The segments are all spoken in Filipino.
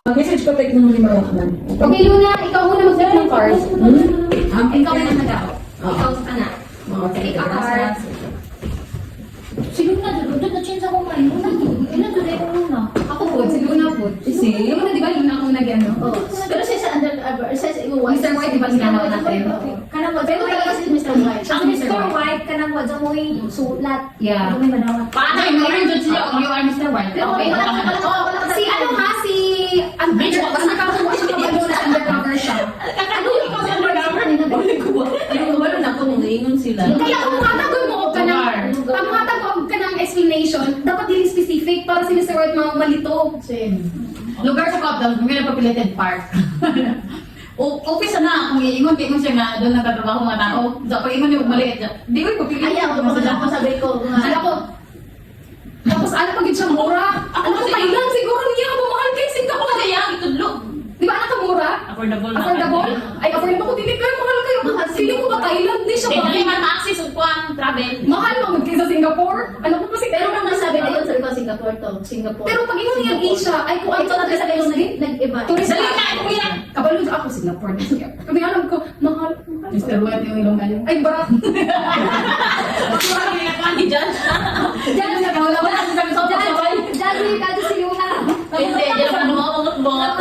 Message ko take mo ni Maroon. Okay, Luna, ikaw muna mag-set ng card. Ikaw na nag-out. Ikaw ka na. Take a card. Sige na, doon na-change ako ngayon. Ilan doon ako muna? Ako po, si Luna po. Si Luna, di ba Luna akong nag-ano? Pero siya sa Mr. White, di ba sinanaw natin? Kanang mo, pero talaga si Mr. White. Ang Mr. White, kanang mo, dyan mo yung sulat. Yeah. Ano may madawat. Paano yung meron dyan siya? You are Mr. White. Pero Okay, wala okay. ka Si ano ha, si... Undercover siya Ano yung ikaw sa undercover? Wala na ako nung naingon sila. Kaya kung matagod mo ka ng explanation, dapat din specific para si Mr. White malito. Lugar sa Copdom, may populated park. Okay sana kung iingon siya nga doon nagtatrabaho mga tao. Sa pag-ingon niya maliit siya. Di ko ipapilitin. Ayaw, kung sabi ko. Alam ko, tapos ano pag siya mura? Ano ko Thailand siguro niya bumahal kay Singapore. Kaya itudlo. Di ba anak ka mura? Affordable na. Affordable? Ay, affordable ko din kayo, mahal kayo. Feeling ko ba Thailand din siya Kaya ba? dali man ma-access o kuang travel. Mahal mo kaysa Singapore? Ano ko kasi Pero nung nasabi na yun, sabi ko Singapore to. Singapore. Pero pag ingon niya Asia, ay kung ano ito talaga sabi ko nag-iba. Turista. Dali na, kuya. Kabalo sa ako Singapore na siya. Kami alam ko, mahal. Mr. White yung ilong galing. Ay, barat. Parang ginagawa ni Judge. Diyan na Wala na kami sa kapasaway. Diyan ka si Luna. Hindi, diyan pa naman mga bot.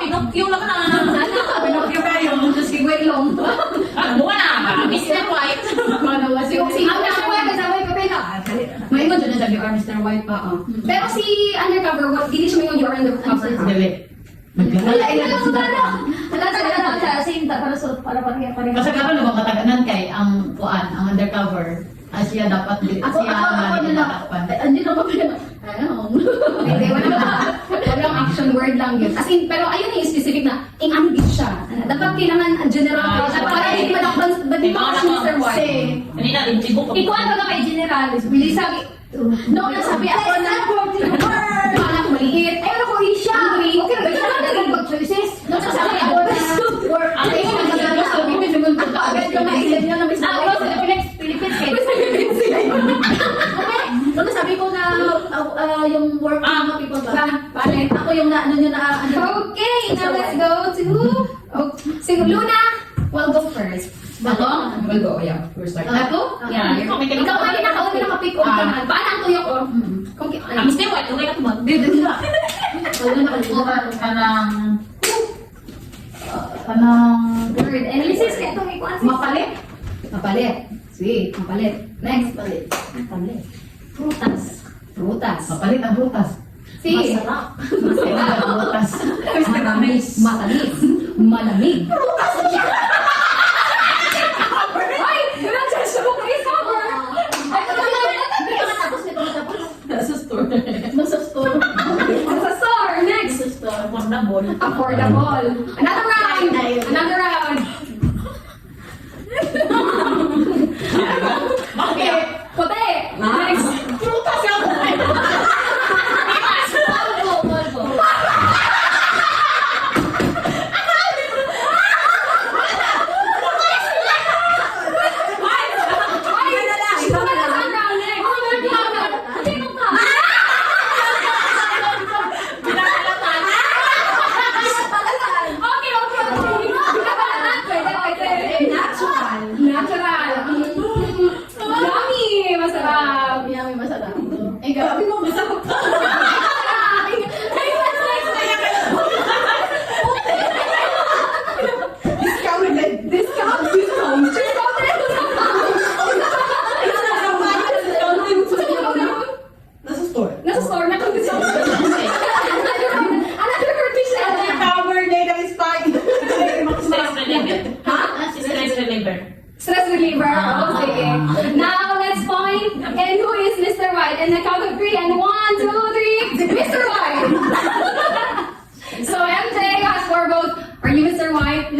Pinokyo lang na. Pinokyo kayo. Just give way long. Buwan na, Mr. White. Si Mr. White, kasama yung papel na. Maingon dyan na sabi, you are Mr. White pa. Pero si Undercover, hindi siya maingon, you are Undercover. Dali. Wala, wala talaga sa sinta para pareha. Kasi karon luwag kataganan kay ang kuan, ang undercover. Siya dapat Ako siya na nilitakpan. Hindi na pa ano. Hindi, walang action word lang yun. As in, pero ayun yung specific na, ano din siya. Dapat kailangan general. Para hindi madakpan, ba't di ba si Mr. White? Kanina, ibig ko. Ikaw ano ka kay general? Hindi sabi, No, nasabi ako na anak maliit. ay ano ko Asia. Hungry. Okay, ba yun ang naging choices? No, nasabi ako na work. Ang tingin na magagawa sa Pilipinas, yung mga Agad ko na isip niya na Mr. Ako White. sa Philippines kayo. Okay, so nasabi ko na yung work ng mga people ba? Bale. Ako yung na ano nyo na ano. Okay, now let's go to... So, Luna, we'll go first. Ako? We'll go, yeah. First start. Ako? Yeah. Ikaw nga din nakauna nakapick on ka na. Paano ang tuyo ko? Kung Mr. White, okay na tumag. Wala na kalimutan. Kanang word. And Mrs. Ito, may kuwan. mapalit. Mapalit. Sweet, mapalit. Next. Palit. Prutas. Prutas. Mapalit ang butas. Si. Masarap. Mapalit ang butas. Matamis. Matamis. Malamig. Ay! Ganun siya siya mo kayo cover. Ay, Hindi ka matapos nito matapos. Sa store. Nasa store. sa store. Next. Nasa store. Affordable. Affordable. Another round. Another round. Okay. Puti. Next. Prutas yung Volvo. Yummy, masarap. Ikaw. nasa store. Nasa store na kung gusto. Another siya. Cover day that is fine. Stress reliever. Ha? Stress reliever. Stress reliever. Oh, sige. Now, let's point. And who is Mr. White? And the count of 3. And 1, 2, 3. Mr. White. So, MJ has 4 votes. Are you Mr. White?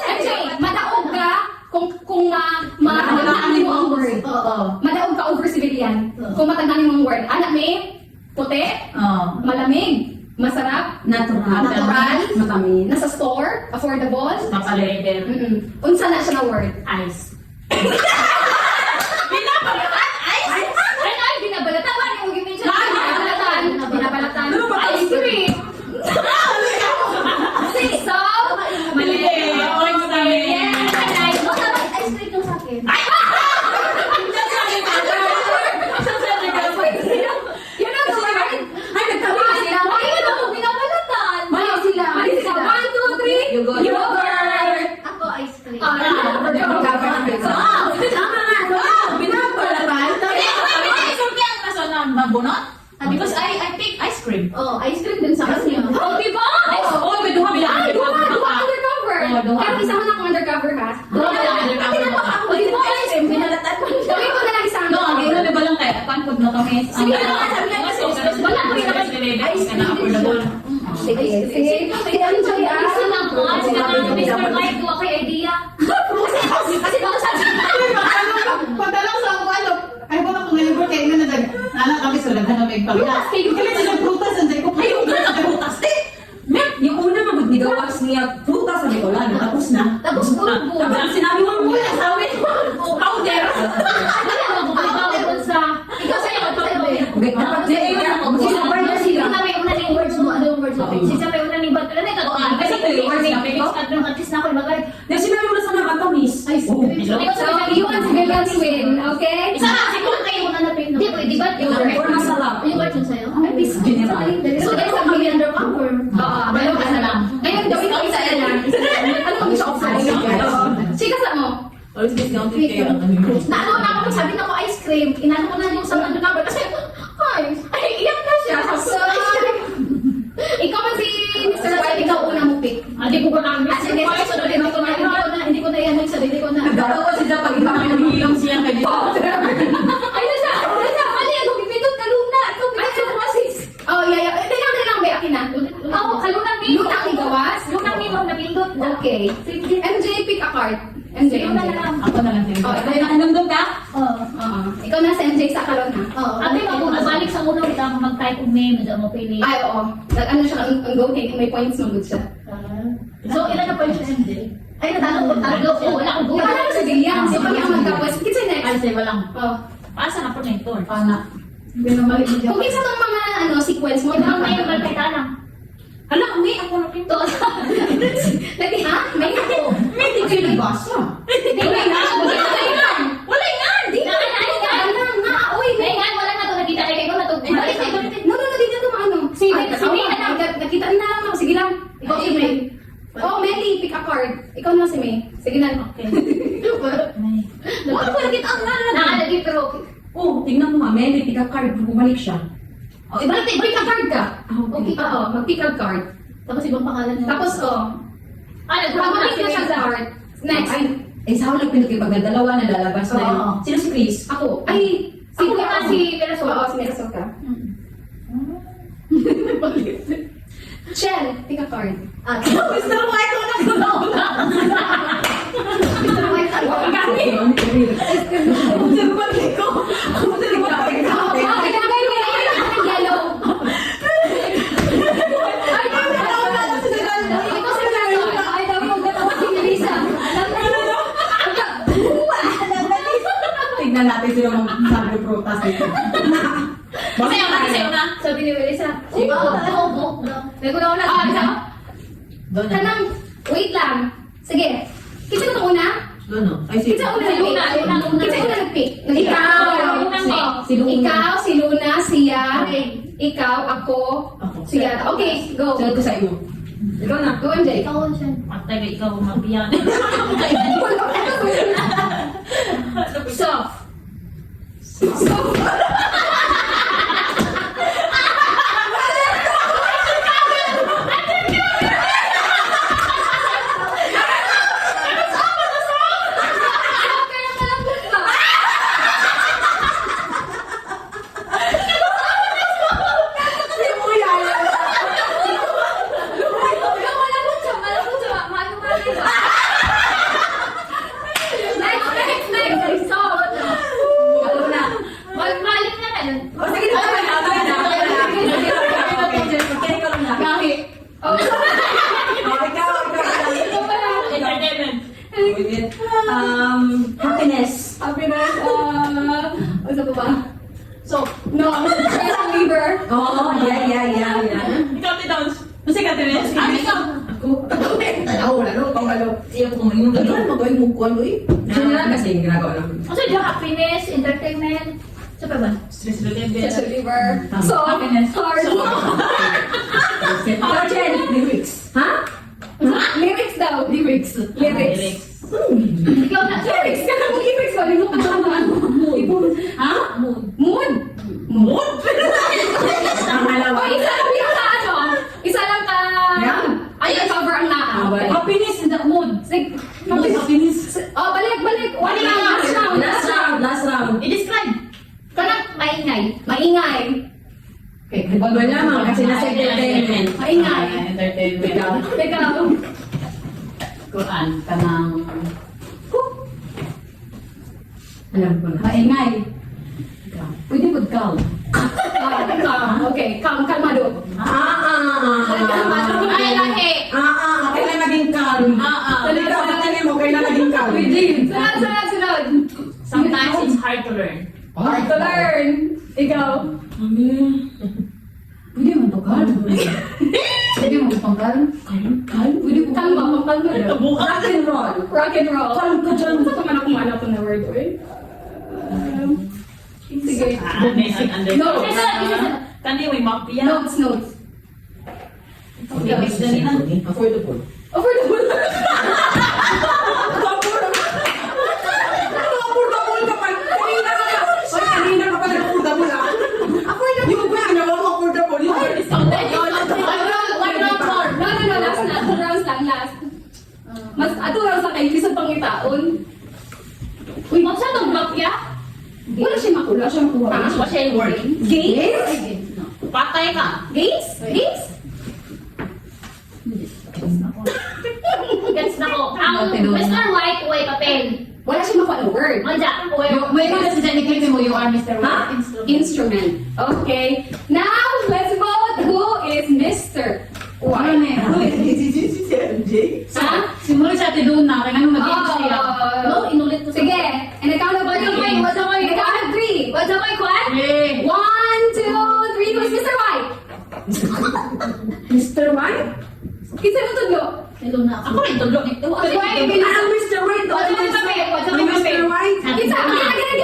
MJ, madaog ka kung matandaan mo ang word. Oo. Madaog ka over civilian. Kung matandaan mo ang word. Anak may puti, Oh. malamig, masarap, natural, Matamis. nasa store, affordable. Mapalit. Unsa na siya na word? Ice. Pinapalit! good na kami. Sige na, sabi niya kasi, wala ko yung Ice cream na affordable. Sige. Si MJ, Isa lang po. Kasi naman, Mr. White, ko kay idea. Kasi baka sabi Pagdalaw sa ako, ay ba ako ngayon birthday nga na nalak kami sa laghan na may pagka. Prutas, kayo Kaya sila prutas, anday ko. Ay, yung prutas. Yung una magod ni gawas niya, prutas sa Nicolano, tapos na. Tapos po. Tapos ang sinabi mo muna sa amin, powder. Wala na, bumabawal dun sa... Ikaw sa'yo, Okay, dapat sino ba na Sino sila? na may una ng words mo? Ano yung words mo? Sisa may una ng ba't? Ano yung tatuan? Kasi words na, pero- At least na ako magalit. Dahil sinabi mo na sa mga matamis. Ay, Ikaw So, you want to be last win, okay? Isa na, siguro kayo muna na pin. Di, pwede ba? Or masarap. Yung words mo sa'yo? Ay, bis. General. So, dahil sa million underpower. Oo, dalawa ka na lang. Ngayon, gawin ko isa na lang. Ano kung isa offside? Sige sa mo. Always discounted kayo ang ano. Naano na ako, sabi na ko ice cream. Inano ko na yung sa ano number. Kasi, ay, iyak na siya. So, ikaw man si Mr. White, ikaw una mo pick. Hindi ko na At sige, so, hindi ko na yan yung sarili ko na. Nagdarawa siya pag iba kami nanghihilang siya kay dito. Ay, nasa, mali, ako pipindot ka luna. Ikaw pipindot mo sis. Oh, yeah. Tinang, may akin na. Oo, kalunang ni. Lunang igawas? Lunang ni mo napindot na. Okay. MJ, pick a card. MJ. Sino na lang? Ako na lang din. Oh, ito na. Nandun ka? Oo. Oo. Ikaw na si MJ sa karon ha. Oo. Ate, ako nabalik sa ulo, hindi ako mag-type of name, hindi mo pili. Ay, oo. Ano siya, ang go cake, may points mo good siya. So, ilan na po yung MJ? Ay, natalo ko. Tatlo po, wala akong buhay. Wala sa William. So, kami ang magkapos. Kitsa Ay, next. say, walang. Oh. Paasa na po na ito. Pana. Kung kinsa tong mga sequence mo, Ito ang may yung kay Tanang. Hala, may ako na pinto. Lagi ha? May ako. May di kayo nagbasa. Wala nga. Wala nga, di na. Wala nga. Uy, May nga, wala na ito. Nakita kay ko na ito. Balik na ito. No, dito to ano. Si May May na lang. nakita na lang ako. Sige lang. Ikaw si May. Oh, Melly, pick a card. Ikaw na si May. Sige lang. Okay. Wala ko nakita ang nga. Nakalagi pero Oh, tingnan mo nga, may pick up card, bumalik siya. Oh, pick a card ka. Okay. Oo, mag-pick a card. tapos ibang pangalan niya. Tapos, pag-pick na siya sa card. Next. Ay, sa ako nagpinagkipag na dalawa na lalabas na yun. Oo. Sino si Chris? Ako. Ay, Ako na si Perasola. Oo, si Perasola. Shell, pick a card. Mr. White, wala ko na una. Mr. White, Wala kami. Mr. White ko. Mr. White ko. Yellow. Tignan natin sila mag-sabi prutas dito. Kasi ako na. Sabi ni Melissa. Oo. Naguna-una. Doon na. Kanang, wait lang. Sige. Kita ko una? Doon no. Ay, si Kita una Si Luna, nag-pick. Kita una nag-pick. Ikaw. Si Luna. Ikaw, si Luna, siya. Okay. Ikaw, ako. Ako. Siya. Okay, go. Sunod ko sa iyo. Ikaw na. Go, MJ. Ikaw siya. Patay ka ikaw mabiyan. Soft. Next. Soft. Ikaw na. Malim na na. O, sige na. Okay na. Okay, ikaw na. Kahit. Oh, Oh, ikaw. Entertainment. Happiness. happiness. Ano pa ba? So, No, stress reliever. Oo, yeah. ikaw ti Downs. Kasi ka Tines. Ikaw. Ako, wala no, pang ano. Siya ko yung gano'n, magawin mo ko ano eh. General kasi yung ginagawa namin. Ano yung happiness, entertainment? Sa pa ba? Stress reliever. Stress reliever. So, Happiness. hard. Ikaw, Jen, lyrics. Ha? Lyrics daw. Lyrics. Ikaw na. Lyrics ka na lyrics. Sabi mo ka naman. Ha? Mood. Mood. Mood? Ang O, alawa. isa lang yung ano. Isa lang ka. Yeah. Ay, cover ang naa. Okay. Happiness in the mood. Sige. Happiness. Oh, balik. Last round. Last round. I-describe. Kanang maingay. Maingay. Okay, di ba Malamang kasi nasa entertainment. Maingay. Entertainment. Ikaw. Kuan ka ng Alam ko na. maingay. Pwede mo calm. Ikaw. Okay, kalmado. Ay, laki. Kailan naging calm? Ikaw, pagkanin mo, kailan naging calm? Sunod. Sometimes it's hard to learn. Hard to learn. Ikaw. Pwede mo to calm. Pwede mo to calm. Pwede ko kalma, pampalma na. Rock and roll. Rock and roll. Calm ka dyan. Saan ka man ako manap na word, oy? Sige. Basic No. Kani may mapia. Notes. Affordable. Affordable. Affordable ka pa. Kanina ka pa nag-affordable ah. Affordable. Yung ba yan? Affordable. No. Last na. 2 rounds lang, last. Mas, 2 rounds lang kayo, lisod pang itaon. Uy, saan ang mafia? Wala siya makula, siya makuha. What's your word? Games? Patay ka. Games? Gets na ko. Ang Mr. White, way papel. Wala siya makuha ng word. Manja, way. May mga sa dyan, i-click mo, you are Mr. Ha? White. Instrument. Okay. Now, let's vote who is Mr. Ano White. na yan? Ha? Simula sa ate doon na, kaya nung mag-game siya. No, inulit ko. Sige. And the count of 3. What's up, my count of 3? What's up, my quad? Eh, 1, 2, 3. Who is Mr. White? Mr. White? Kinsa mo tudlo? Hello na. Ako rin tudlo. Mr. White. Mr. White. What's up, my papel? What's up, my Mr. papel? White. Kinsa? Again.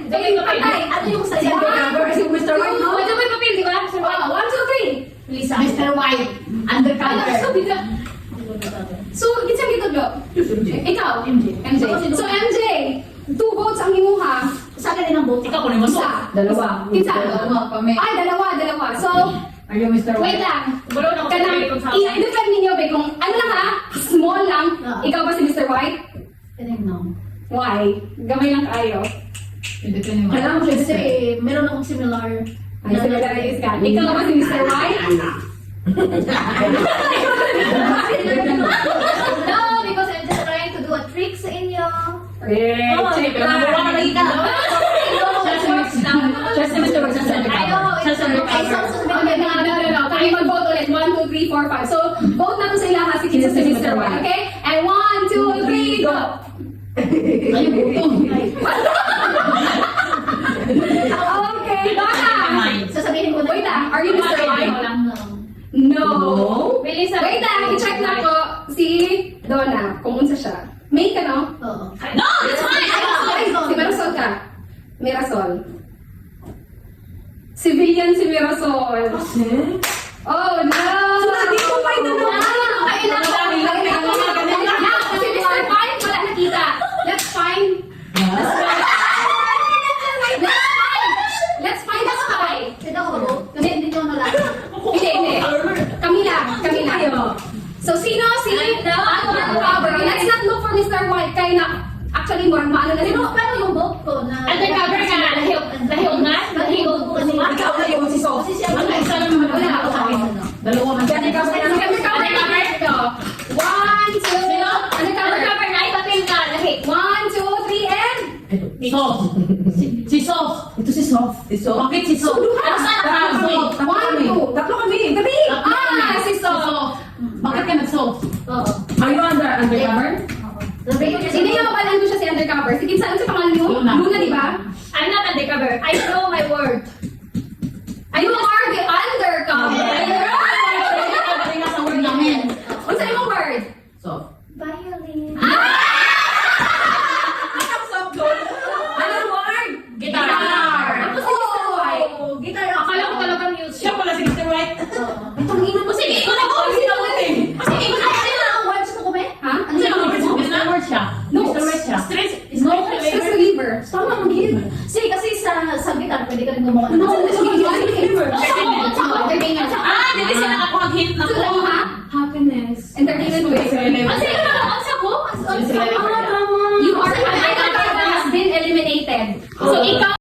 Sige, patay. Ano yung sa Si Mr. White, no? What's up, my papel? Di ba? 1, 2, 3. Lisa. Mr. White, undercover. So, kinsa mo tudlo? Ikaw. MJ. So, MJ, 2 votes ang imuha. Sa akin din ang bote. Ikaw ko naman. Isa. Dalawa. Kinsa? Dalawa kami. Ay, dalawa. So, Are you Mr. wait White? lang. Baro na ako Kanang, sa i-defend ninyo, be, kung ano lang ha, small lang. Ikaw ba si Mr. White? no. Why? Gamay lang kayo. Pwede ka naman. Kailangan mo siya Kasi meron akong similar. Ay, similarities ka. Ikaw ba si Mr. White? No, because I'm just trying to do a trick sa inyo. Check Number one na lagi ka. Just Mr. White sa Ayaw. No. Kami mag-vote ulit. 1, 2, 3, 4, 5. So, vote na to sa ilaha si Kinsa si Mr. White. Okay? And 1, 2, 3, go! Ay, buto. Okay, Donna! Sasabihin ko na. Wait lang, are you Mr. White? No. Wait lang, i-check na ko si Donna, kung unsa siya. May ka, no? Oo. No, it's fine. Ay, si Mirasol ka. Mirasol. Civilian si Mirasol. Oh, no! So, hindi ko pa ito na. Kasi Mr. White, wala nakita. Let's find. Let's find the spy. Hindi ako ba? Kasi hindi ko na lang. Hindi. Kamila. So, sino si undercover? Let's not look for Mr. White. Kaya na, actually, more maano na Pero sino. pero yung vote ko na. Undercover ka. Dahil na. Dahil ko kasi. Ikaw na yung si Sof. Kasi siya. Ano, isa lang naman Wala. ako sa akin. Dalawa man. Undercover. Ito. 1, 2. Undercover na. Ipapil ka. 1, 2, 3, and... Sof. Si Sof. Ito si Sof. Si Sof. Bakit si Sof? Ano saan? Sof. 1, 2. Tatlo kami. Gabi. Si So. Bakit ka nag-Sof? Oo. Are you undercover? Hindi nga mabalan ko siya si undercover. Sige, saan sa pangalan niyo? Luna. Luna, di ba? I'm not undercover. I know my word. You are the undercover. Bakit nga sa word namin? Unsa imong word? Sof. Violin. Anong word? Guitar. Ako si Mr. White. Guitar. Akala ko talaga music. Siya pala si Mr. White. Itong ina ko. Sige, ikaw na ko. Sige, ano ang words ko kume? Ha? Ano siya ang words mo? Mr. White siya. No. Mr. White siya. Stress is No, no stress reliever. Tama ang gid. Sige, kasi sa guitar, pwede ka rin gumawa. No, stress reliever. Ah, dili sila ako ang hint na So, ko. ha? Happiness. Entertainment ways. Ang sige na ang sa ko. You are, undercover has been eliminated. So, ikaw